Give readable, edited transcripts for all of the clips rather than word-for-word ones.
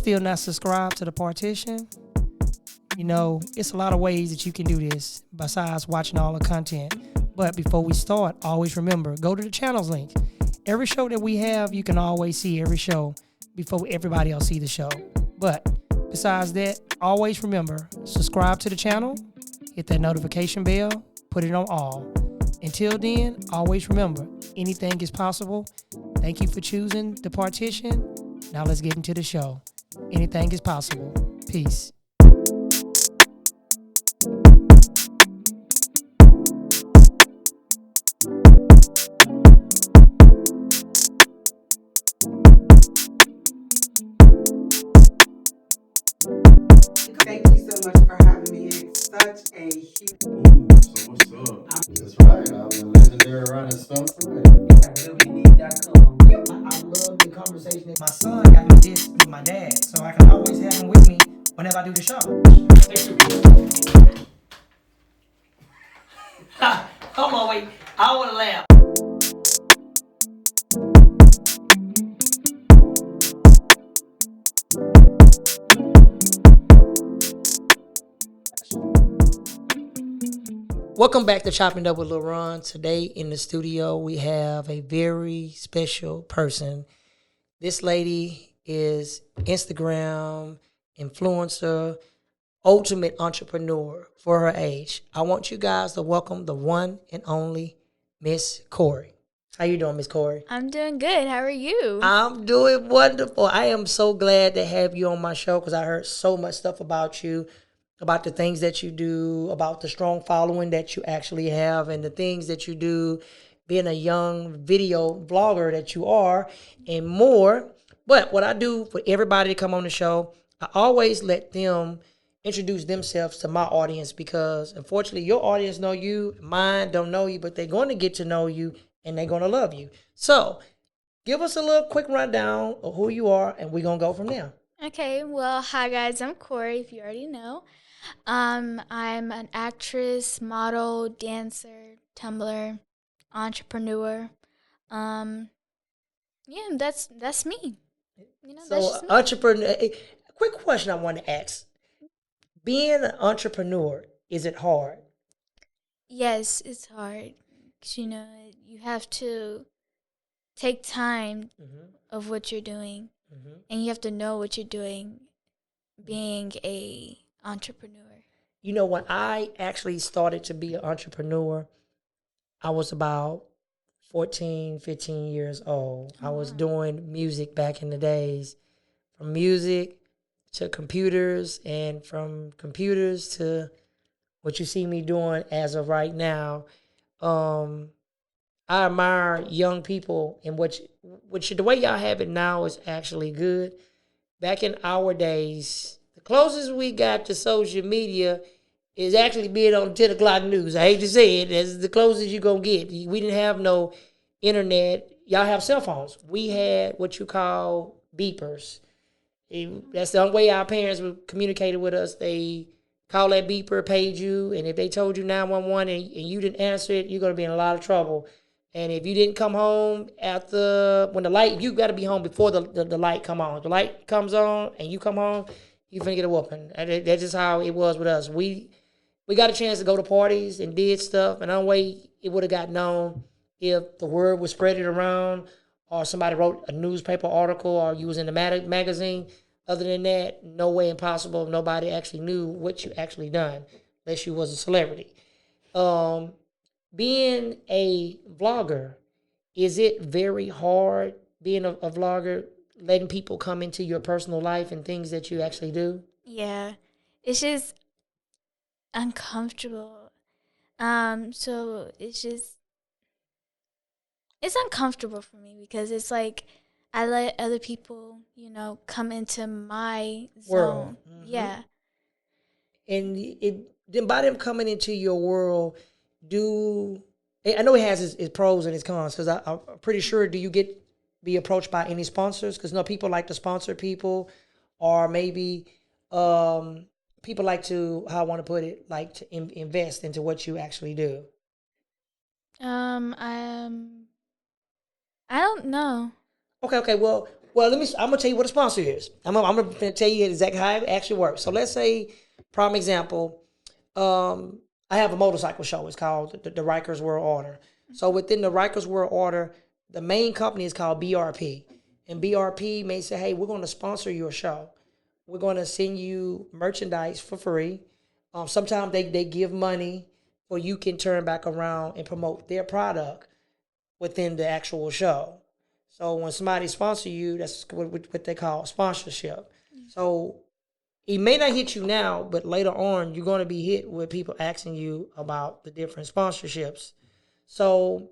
still not subscribed to the partition, you know, it's a lot of ways that you can do this besides watching all the content. But before we start, always remember, go to the channels link. Every show that we have, you can always see every show before everybody else see the show. But besides that, always remember, subscribe to the channel, hit that notification bell, put it on all. Until then, always remember, anything is possible. Thank you for choosing the partition. Now let's get into the show. Anything is possible. Peace. Thank you so much for having me. It's such a huge. So what's up? That's right. I'm the legendary Ronnie Spencer. WD.com. I love the conversation. My son got me this with my dad, so I can always have him with me whenever I do the show. Come on, wait. I want to laugh. Welcome back to Chopping Up with Lil Ron. Today in the studio, we have a very special person. This lady is Instagram influencer, ultimate entrepreneur for her age. I want you guys to welcome the one and only Miss Kori. How you doing, Miss Kori? I'm doing good. How are you? I'm doing wonderful. I am so glad to have you on my show because I heard so much stuff about you, about the things that you do, about the strong following that you actually have, and the things that you do, being a young video vlogger that you are, and more. But what I do for everybody to come on the show, I always let them introduce themselves to my audience because, unfortunately, your audience know you, mine don't know you, but they're going to get to know you, and they're going to love you. So give us a little quick rundown of who you are, and we're going to go from there. Okay, well, hi guys, I'm Kori, if you already know. I'm an actress, model, dancer, Tumblr, entrepreneur. Yeah, that's me. You know, that's So, just me. entrepreneur, quick question I want to ask. Being an entrepreneur, is it hard? Yes, it's hard. 'Cause, you know, you have to take time of what you're doing, and you have to know what you're doing, being a entrepreneur. You know, when I actually started to be an entrepreneur, I was about 14, 15 years old. I was doing music back in the days. From music to computers, and from computers to what you see me doing as of right now. I admire young people, and which the way y'all have it now is actually good. Back in our days, the closest we got to social media is actually being on 10 o'clock news. I hate to say it, that's the closest you're going to get. We didn't have no internet. Y'all have cell phones. We had what you call beepers. That's the only way our parents would communicate with us. They call that beeper, paid you, and if they told you 911 and you didn't answer it, you're going to be in a lot of trouble. And if you didn't come home when the light, you got to be home before the light come on. The light comes on and you come home, you finna get a whooping. That's just how it was with us. We got a chance to go to parties and did stuff, and the only way it would have got known if the word was spread it around, or somebody wrote a newspaper article, or you was in the magazine. Other than that, no way impossible. Nobody actually knew what you actually done, unless you was a celebrity. Being a vlogger, is it very hard being a vlogger, letting people come into your personal life and things that you actually do? Yeah, it's just uncomfortable. So it's uncomfortable for me because it's like I let other people, you know, come into my World. zone. Yeah. And then by them coming into your world, I know it has its pros and its cons, because I'm pretty sure, do you be approached by any sponsors? Because people like to sponsor people, or maybe people like to, how I want to put it, like to invest into what you actually do. I don't know. Okay. Well, Well, I'm gonna tell you what a sponsor is. I'm gonna tell you exactly how it actually works. So let's say, prime example, I have a motorcycle show. It's called the Rikers World Order. So within the Rikers World Order, the main company is called BRP, and BRP may say, "Hey, we're going to sponsor your show. We're going to send you merchandise for free. Sometimes they give money, or you can turn back around and promote their product within the actual show. So when somebody sponsor you, that's what they call sponsorship. So it may not hit you now, but later on, you're going to be hit with people asking you about the different sponsorships. So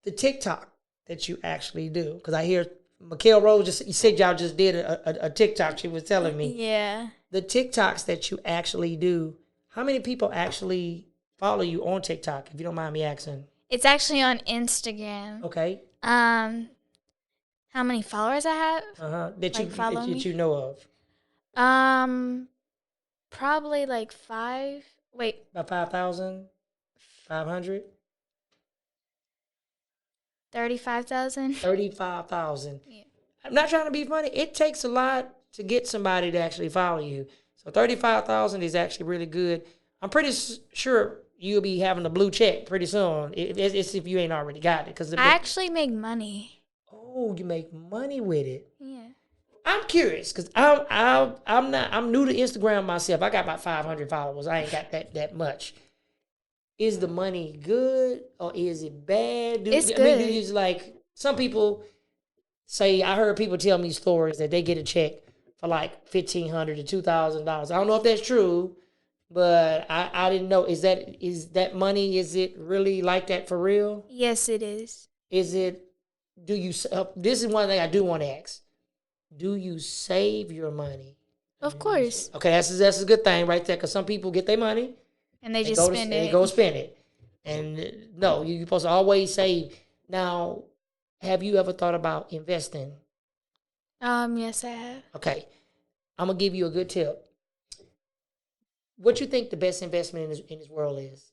the TikTok that you actually do, because I hear Mikhail Rose you said y'all just did a TikTok. She was telling me Yeah. the TikToks that you actually do. How many people actually follow you on TikTok? If you don't mind me asking. It's actually on Instagram. Okay. How many followers I have? That you know of. Probably like 5. Wait, About 5,000, 500, 35,000. 35,000. Yeah. I'm not trying to be funny. It takes a lot to get somebody to actually follow you. So 35,000 is actually really good. I'm pretty sure you'll be having a blue check pretty soon. It's if you ain't already got it. I actually make money. Oh, you make money with it. Yeah. I'm curious because I'm new to Instagram myself. I got about 500 followers. I ain't got that much. Is the money good or is it bad? It's I good. mean, it's like some people say. I heard people tell me stories that they get a check for like $1,500 to $2,000. I don't know if that's true, but I didn't know. Is that money? Is it really like that for real? Yes, it is. Is it? Do you? This is one thing I do want to ask. Do you save your money? Of course. Okay, that's a good thing right there. Because some people get their money And they just spend it. They go spend it. And no, you're supposed to always save. Now, have you ever thought about investing? Yes, I have. Okay, I'm gonna give you a good tip. What you think the best investment in this world is?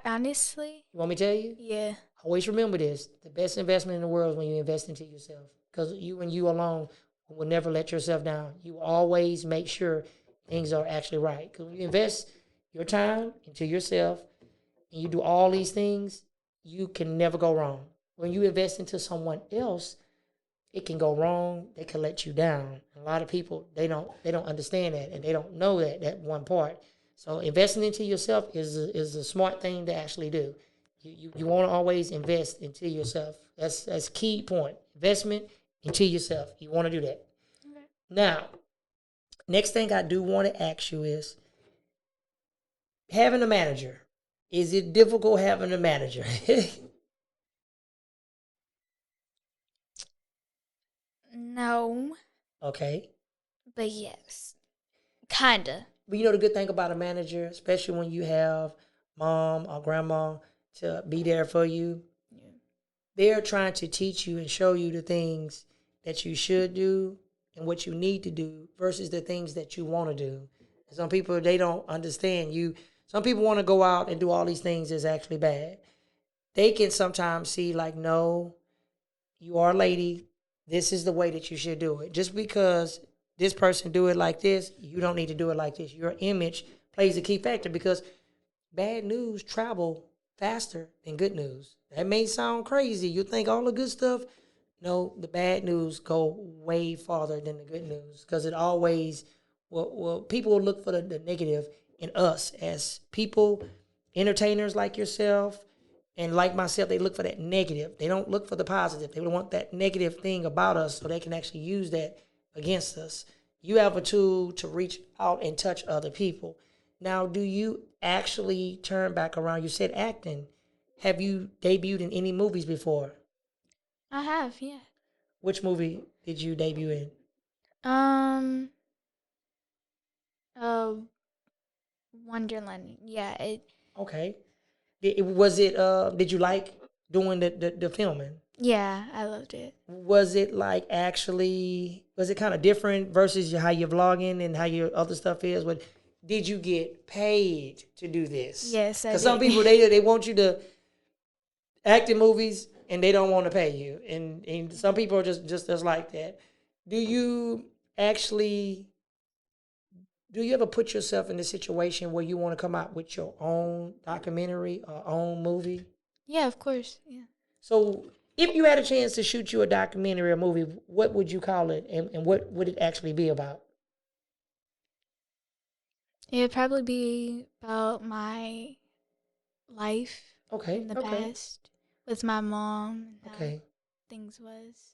Honestly, You want me to tell you? yeah. Always remember this: the best investment in the world is when you invest into yourself. Because you and you alone will never let yourself down. You always make sure things are actually right. Because when you invest your time into yourself and you do all these things, you can never go wrong. When you invest into someone else, it can go wrong. They can let you down. A lot of people they don't understand that and they don't know that one part. So investing into yourself is a smart thing to actually do. You want to always invest into yourself. That's key point. Investment into yourself. You want to do that. Okay. Now, next thing I do want to ask you is having a manager. Is it difficult having a manager? No, Okay. but yes. Kinda. But you know the good thing about a manager, especially when you have mom or grandma to be there for you, they're trying to teach you and show you the things that you should do and what you need to do versus the things that you want to do. Some people, they don't understand you. Some people want to go out and do all these things that's actually bad. They can sometimes see like, no, you are a lady. This is the way that you should do it. Just because this person do it like this, you don't need to do it like this. Your image plays a key factor because bad news travel faster than good news. That may sound crazy. You think all the good stuff. No, the bad news go way farther than the good news because it always, well, people will look for the negative in us as people, entertainers like yourself, and like myself, they look for that negative. They don't look for the positive. They want that negative thing about us so they can actually use that against us. You have a tool to reach out and touch other people. Now, do you actually turn back around? You said acting. Have you debuted in any movies before? I have, yeah. Which movie did you debut in? Uh, Wonderland. Yeah, Okay. Did you like doing the filming? yeah, I loved it. Was it like was it kind of different versus how you're vlogging and how your other stuff is? Did you get paid to do this? Yes, I Because some did. people, they want you to act in movies, and they don't want to pay you. And some people are just like that. Do you actually do you ever put yourself in a situation where you want to come out with your own documentary or own movie? Yeah, of course. Yeah. So if you had a chance to shoot you a documentary or movie, what would you call it, and what would it actually be about? It'd probably be about my life Okay, in the okay, past with my mom and how okay, things was.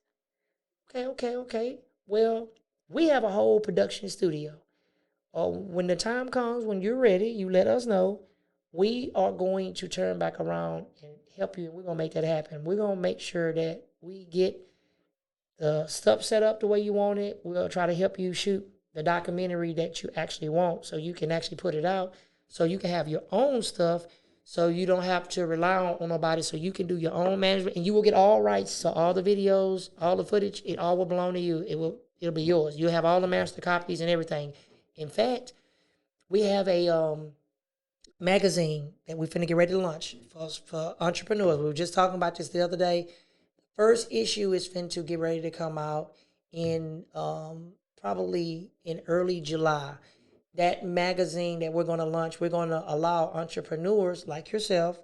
okay. Well, we have a whole production studio. When the time comes, when you're ready, you let us know. We are going to turn back around and help you. We're going to make that happen. We're going to make sure that we get the stuff set up the way you want it. We'll try to help you shoot the documentary that you actually want so you can actually put it out, so you can have your own stuff, so you don't have to rely on nobody, so you can do your own management, and you will get all rights to all the videos, all the footage. It all will belong to you. It'll be yours. You'll have all the master copies and everything. In fact, we have a magazine that we're finna get ready to launch for entrepreneurs. We were just talking about this the other day. First issue is fin to get ready to come out in probably in early July. That magazine that we're going to launch, we're going to allow entrepreneurs like yourself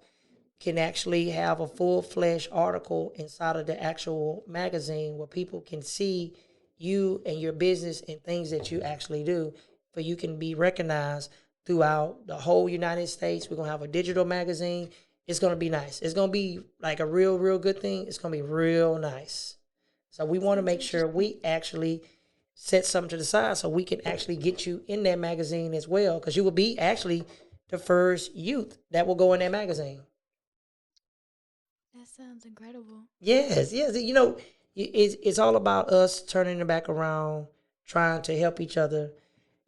can actually have a full-fledged article inside of the actual magazine where people can see you and your business and things that you actually do, for you can be recognized throughout the whole United States. We're going to have a digital magazine. It's going to be nice. It's going to be like a real good thing. It's going to be real nice. So we want to make sure we actually set something to the side so we can actually get you in that magazine as well, because you will be actually the first youth that will go in that magazine. That sounds incredible. Yes. You know, it's all about us turning it back around, trying to help each other.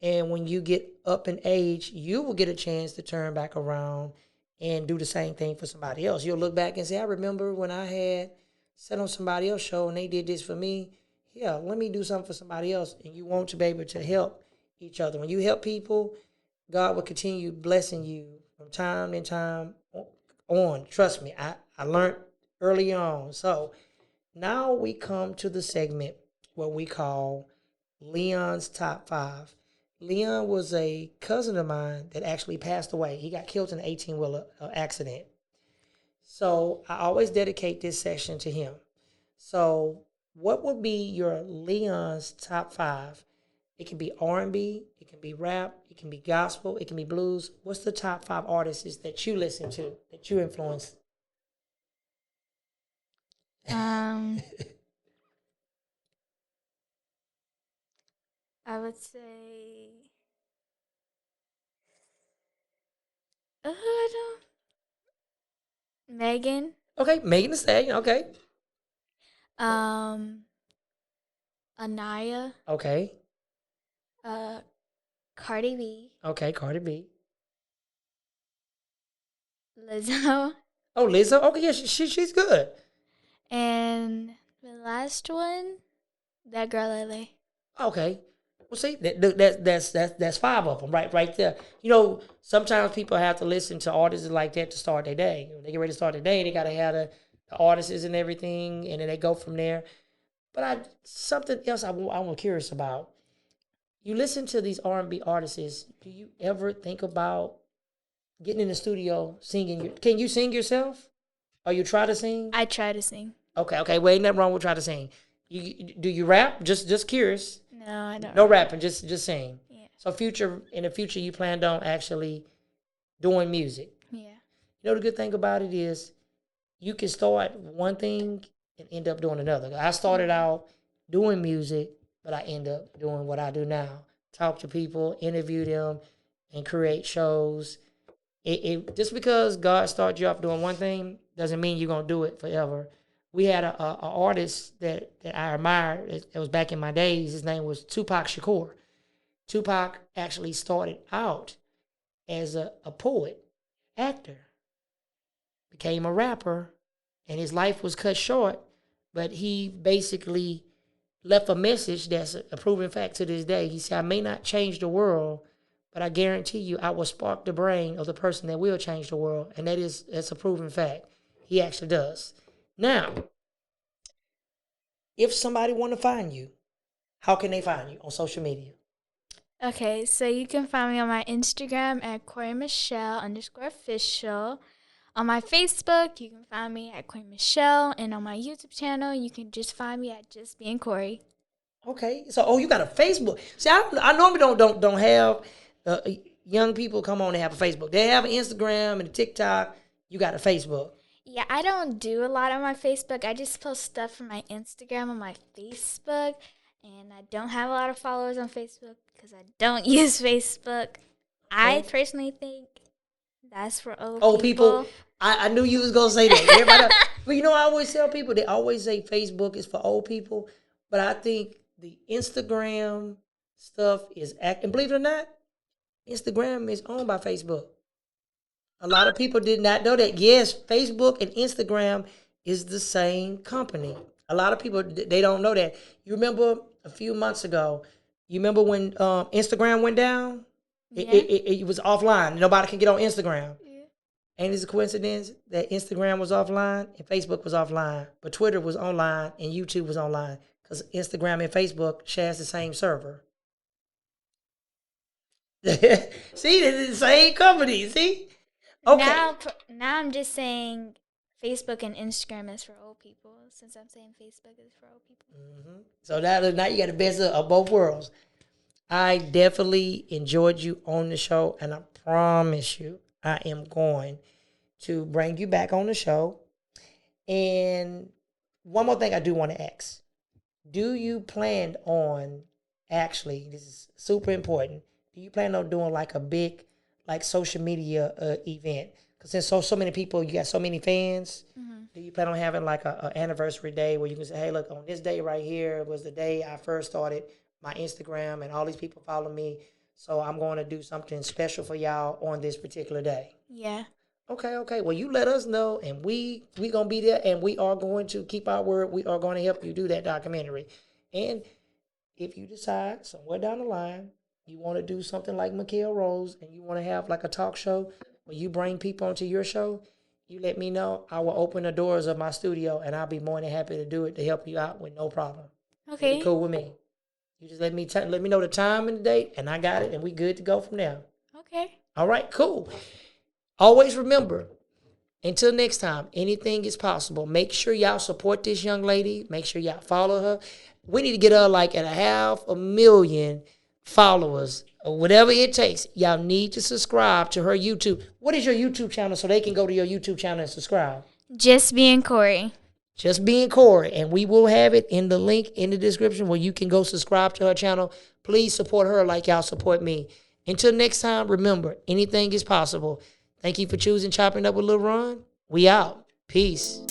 And when you get up in age, you will get a chance to turn back around and do the same thing for somebody else. You'll look back and say, I remember when I had sat on somebody else's show and they did this for me. Yeah, let me do something for somebody else. And you want to be able to help each other. When you help people, God will continue blessing you from time and time on. Trust me, I learned early on. So now we come to the segment what we call Leon's Top 5. Leon was a cousin of mine that actually passed away. He got killed in an 18-wheeler accident. So I always dedicate this session to him. So what would be your Leon's top 5? It can be R&B, it can be rap, it can be gospel, it can be blues. What's the top 5 artists that you listen to, that you influence? I would say, I don't. Megan. Okay, Megan Thee Stallion. Okay. Um, Anaya. Okay. Cardi B. Okay, Cardi B. Lizzo. Oh, Lizzo. Okay, yeah, she's good. And the last one, that girl Lele. Okay. Well, see, that's 5 of them right there. You know, sometimes people have to listen to artists like that to start their day. When they get ready to start their day, they got to have the artists and everything, and then they go from there. But something else I'm curious about. You listen to these R&B artists. Do you ever think about getting in the studio singing? Can you sing yourself? Or you try to sing? I try to sing. Okay. Well, ain't nothing wrong with trying to sing. Do you rap? Just curious. No, I don't. No rapping, just sing. Yeah. So in the future, you planned on actually doing music. Yeah. You know the good thing about it is you can start one thing and end up doing another. I started out doing music, but I end up doing what I do now. Talk to people, interview them, and create shows. Just because God started you off doing one thing doesn't mean you're going to do it forever. We had a artist that I admired. It was back in my days. His name was Tupac Shakur. Tupac actually started out as a poet, actor, became a rapper, and his life was cut short, but he basically left a message that's a proven fact to this day. He said, I may not change the world, but I guarantee you I will spark the brain of the person that will change the world, and that's a proven fact. He actually does. Now, if somebody want to find you, how can they find you on social media? Okay, so you can find me on my Instagram at Kori_Michelle_official. On my Facebook, you can find me at Kori Michelle, and on my YouTube channel, you can just find me at Just Being Kori. Okay, so you got a Facebook. See, I normally don't have young people come on and have a Facebook. They have an Instagram and a TikTok. You got a Facebook. Yeah, I don't do a lot on my Facebook. I just post stuff from my Instagram on my Facebook, and I don't have a lot of followers on Facebook because I don't use Facebook. I personally think that's for old people. I knew you was gonna say that. Everybody, but you know, I always tell people, they always say Facebook is for old people, but I think the Instagram stuff is and believe it or not, Instagram is owned by Facebook. A lot of people did not know that. Yes, Facebook and Instagram is the same company. A lot of people, they don't know that. You remember a few months ago, you remember when Instagram went down? Yeah. It was offline. Nobody could get on Instagram. Yeah. Ain't it a coincidence that Instagram was offline and Facebook was offline, but Twitter was online and YouTube was online? Because Instagram and Facebook shares the same server. See, they're the same company. See? Okay. Now I'm just saying Facebook and Instagram is for old people, since I'm saying Facebook is for old people. Mm-hmm. So now you got the best of both worlds. I definitely enjoyed you on the show, and I promise you I am going to bring you back on the show. And one more thing I do want to ask. Do you plan on, actually, this is super important, do you plan on doing like a big social media event? Because since so many people, you got so many fans, do you plan on having like a anniversary day where you can say, hey, look, on this day right here was the day I first started my Instagram and all these people follow me, so I'm going to do something special for y'all on this particular day? Yeah. Okay. Well, you let us know, and we going to be there, and we are going to keep our word. We are going to help you do that documentary. And if you decide somewhere down the line you want to do something like Mikael Rose and you want to have like a talk show where you bring people onto your show, you let me know. I will open the doors of my studio, and I'll be more than happy to do it to help you out with no problem. Okay. Be cool with me. You just let me know the time and the date, and I got it, and we good to go from there. Okay. All right, cool. Always remember, until next time, anything is possible. Make sure y'all support this young lady. Make sure y'all follow her. We need to get her like at 500,000 followers or whatever it takes. Y'all need to subscribe to her YouTube. What is your YouTube channel so they can go to your YouTube channel and subscribe? Just Being Kori. Just Being Kori. And we will have it in the link in the description where you can go subscribe to her channel. Please support her like y'all support me. Until next time, remember, anything is possible. Thank you for choosing Chopping Up with Lil Ron. We out. Peace.